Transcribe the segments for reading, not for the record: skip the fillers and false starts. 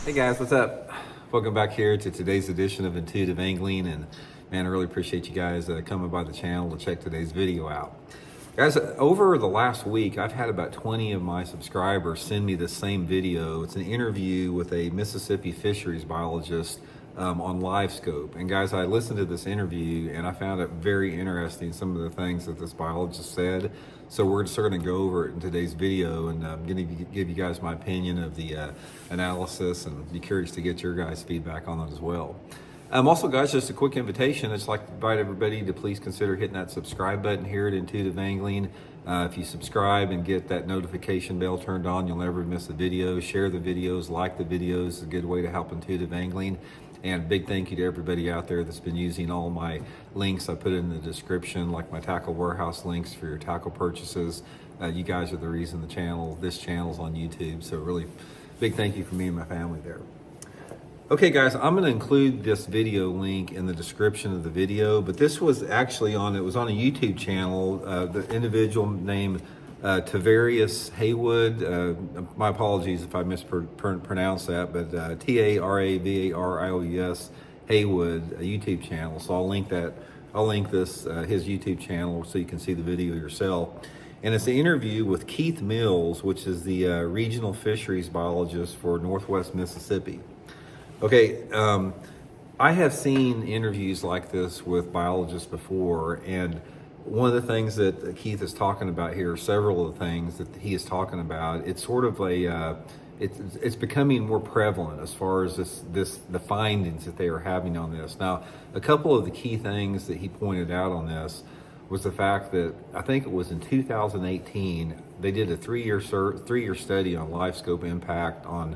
Hey guys, what's up? Welcome back here to today's edition of Intuitive Angling, and man, I really appreciate you guys coming by the channel to check today's video out. Guys, over the last week, I've had about 20 of my subscribers send me the same video. It's an interview with a Mississippi fisheries biologist on Livescope. And guys, I listened to this interview and I found it very interesting, some of the things that this biologist said. So we're just going to go over it in today's video, and I'm going to give you guys my opinion of the analysis, and be curious to get your guys' feedback on it as well. Also, guys, just a quick invitation. I'd just like to invite everybody to please consider hitting that subscribe button here at Intuitive Angling. If you subscribe and get that notification bell turned on, you'll never miss a video. Share the videos, like the videos. It's a good way to help Intuitive Angling. And a big thank you to everybody out there that's been using all my links I put in the description, like my tackle warehouse links for your tackle purchases. You guys are the reason this channel's on YouTube. So really big thank you from me and my family there. Okay guys, I'm going to include this video link in the description of the video, but this was actually on a YouTube channel. The individual named Tavarius Haywood, my apologies if I mispronounced that, but Taravarius Haywood, a YouTube channel. So I'll link this, his YouTube channel, so you can see the video yourself. And it's an interview with Keith Mills, which is the regional fisheries biologist for Northwest Mississippi. Okay, I have seen interviews like this with biologists before, and one of the things that Keith is talking about here, several of the things that he is talking about, it's sort of it's becoming more prevalent as far as the findings that they are having on this. Now, a couple of the key things that he pointed out on this was the fact that I think it was in 2018 they did a three-year study on Livescope impact on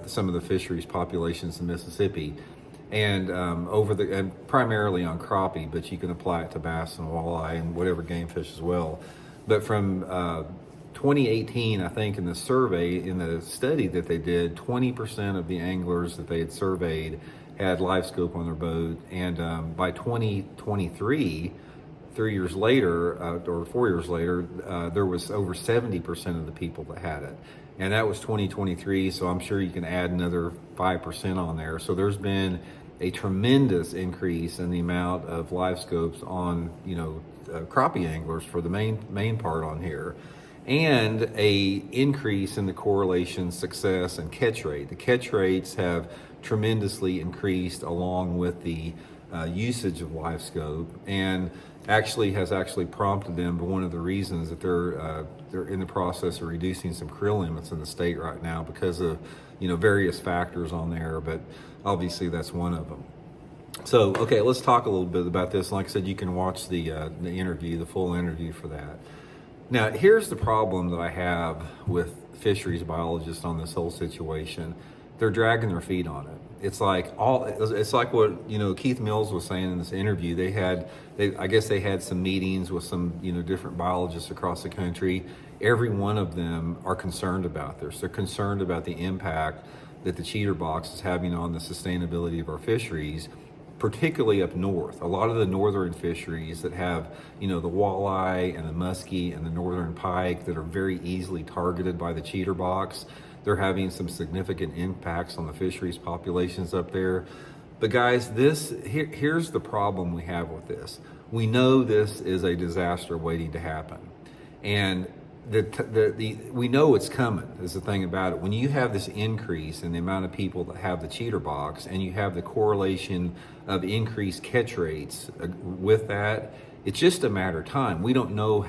some of the fisheries populations in Mississippi, and and primarily on crappie, but you can apply it to bass and walleye and whatever game fish as well. But from 2018, I think in the study that they did, 20% of the anglers that they had surveyed had Livescope on their boat, and by 2023, 3 years later, or 4 years later, there was over 70% of the people that had it. And that was 2023, so I'm sure you can add another 5% on there. So there's been a tremendous increase in the amount of Livescopes on, crappie anglers for the main part on here, and a increase in the correlation success and catch rate. The catch rates have tremendously increased along with the usage of Livescope, and has prompted them. But one of the reasons that they're in the process of reducing some creel limits in the state right now because of various factors on there, but obviously that's one of them. So okay, let's talk a little bit about this. Like I said, you can watch the interview, the full interview for that. Now, here's the problem that I have with fisheries biologists on this whole situation. They're dragging their feet on it. It's like what Keith Mills was saying in this interview. I guess they had some meetings with some different biologists across the country. Every one of them are concerned about this. They're concerned about the impact that the cheater box is having on the sustainability of our fisheries, particularly up north. A lot of the northern fisheries that have the walleye and the muskie and the northern pike that are very easily targeted by the cheater box, they're having some significant impacts on the fisheries populations up there. But guys, here's the problem we have with this. We know this is a disaster waiting to happen, and we know it's coming is the thing about it. When you have this increase in the amount of people that have the cheater box, and you have the correlation of increased catch rates with that, it's just a matter of time. We don't know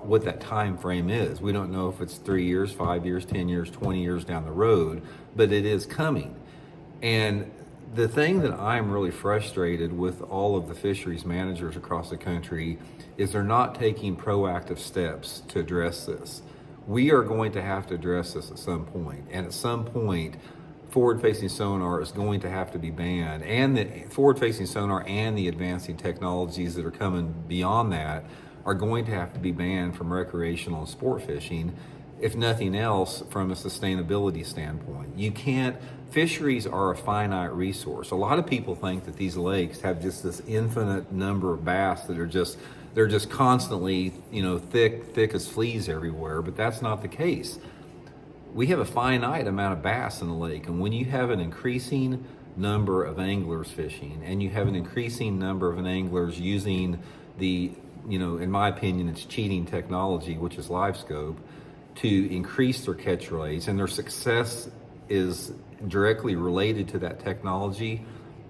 what that time frame is. We don't know if it's 3 years, 5 years, 10 years, 20 years down the road, but it is coming. And the thing that I'm really frustrated with all of the fisheries managers across the country is they're not taking proactive steps to address this. We are going to have to address this at some point. And at some point, forward-facing sonar is going to have to be banned, and the forward-facing sonar and the advancing technologies that are coming beyond that are going to have to be banned from recreational and sport fishing, if nothing else from a sustainability standpoint. Fisheries are a finite resource. A lot of people think that these lakes have just this infinite number of bass that are just constantly thick as fleas everywhere, but that's not the case. we have a finite amount of bass in the lake. And when you have an increasing number of anglers fishing, and you have an increasing number of anglers using the, in my opinion, it's cheating technology, which is Livescope, to increase their catch rates, and their success is directly related to that technology,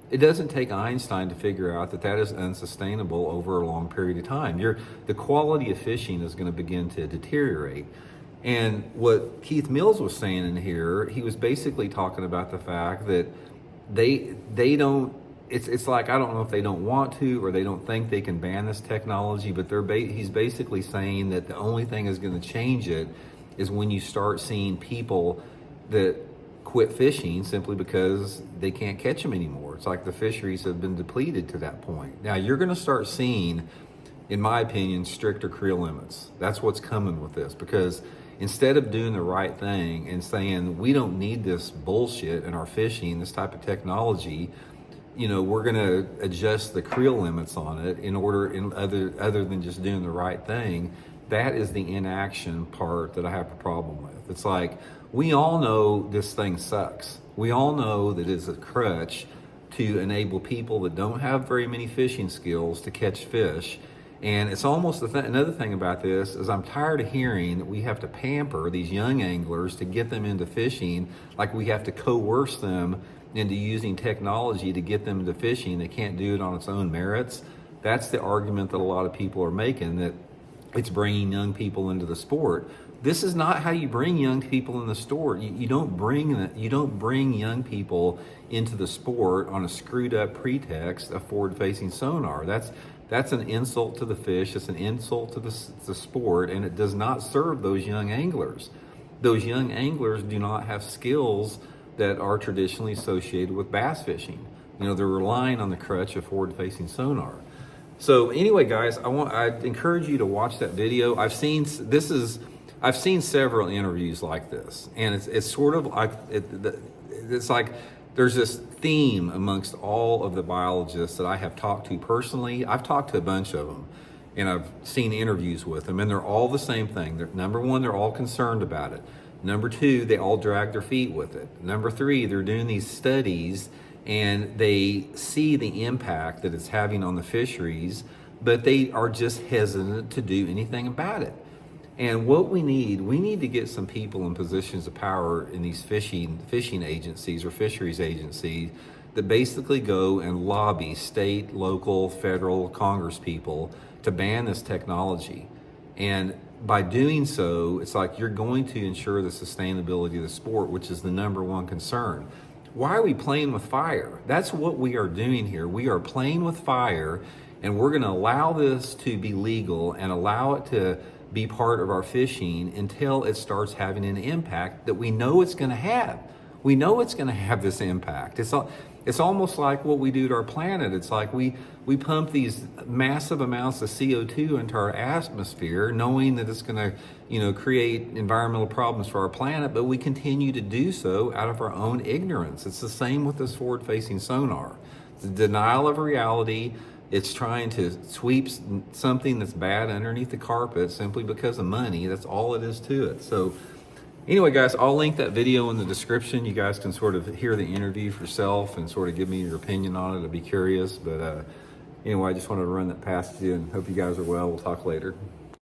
it doesn't take Einstein to figure out that that is unsustainable over a long period of time. The quality of fishing is going to begin to deteriorate. And what Keith Mills was saying in here, he was basically talking about the fact that they don't, it's like, I don't know if they don't want to or they don't think they can ban this technology, but he's basically saying that the only thing that's going to change it is when you start seeing people that quit fishing simply because they can't catch them anymore. It's like the fisheries have been depleted to that point. Now you're going to start seeing, in my opinion, stricter creel limits. That's what's coming with this, because instead of doing the right thing and saying we don't need this bullshit in our fishing, this type of technology, we're going to adjust the creel limits on it other than just doing the right thing. That is the inaction part that I have a problem with. It's like, we all know this thing sucks. We all know that it's a crutch to enable people that don't have very many fishing skills to catch fish. And it's almost another thing about this is I'm tired of hearing that we have to pamper these young anglers to get them into fishing, like we have to coerce them into using technology to get them into fishing. They can't do it on its own merits. That's the argument that a lot of people are making, that it's bringing young people into the sport. This is not how you bring young people in the sport. You don't bring young people into the sport on a screwed up pretext of forward-facing sonar. That's an insult to the fish. It's an insult to the sport, and it does not serve those young anglers. Those young anglers do not have skills that are traditionally associated with bass fishing. They're relying on the crutch of forward-facing sonar. So anyway, guys, I encourage you to watch that video. I've seen several interviews like this, and it's sort of like it's like there's this theme amongst all of the biologists that I have talked to personally. I've talked to a bunch of them, and I've seen interviews with them, and they're all the same thing. Number one, they're all concerned about it. Number two, they all drag their feet with it. Number three, they're doing these studies and they see the impact that it's having on the fisheries, but they are just hesitant to do anything about it. And what we need to get some people in positions of power in these fishing agencies or fisheries agencies that basically go and lobby state, local, federal, Congress people to ban this technology. And by doing so, it's like you're going to ensure the sustainability of the sport, which is the number one concern. Why are we playing with fire? That's what we are doing here. We are playing with fire, and we're going to allow this to be legal and allow it to be part of our fishing until it starts having an impact that we know it's going to have. We know it's going to have this impact. It's almost like what we do to our planet. It's like we pump these massive amounts of CO2 into our atmosphere, knowing that it's going to, create environmental problems for our planet, but we continue to do so out of our own ignorance. It's the same with this forward-facing sonar. It's a denial of reality. It's trying to sweep something that's bad underneath the carpet simply because of money. That's all it is to it. So anyway, guys, I'll link that video in the description. You guys can sort of hear the interview for yourself and sort of give me your opinion on it. I'd be curious. But anyway, I just wanted to run that past you and hope you guys are well. We'll talk later.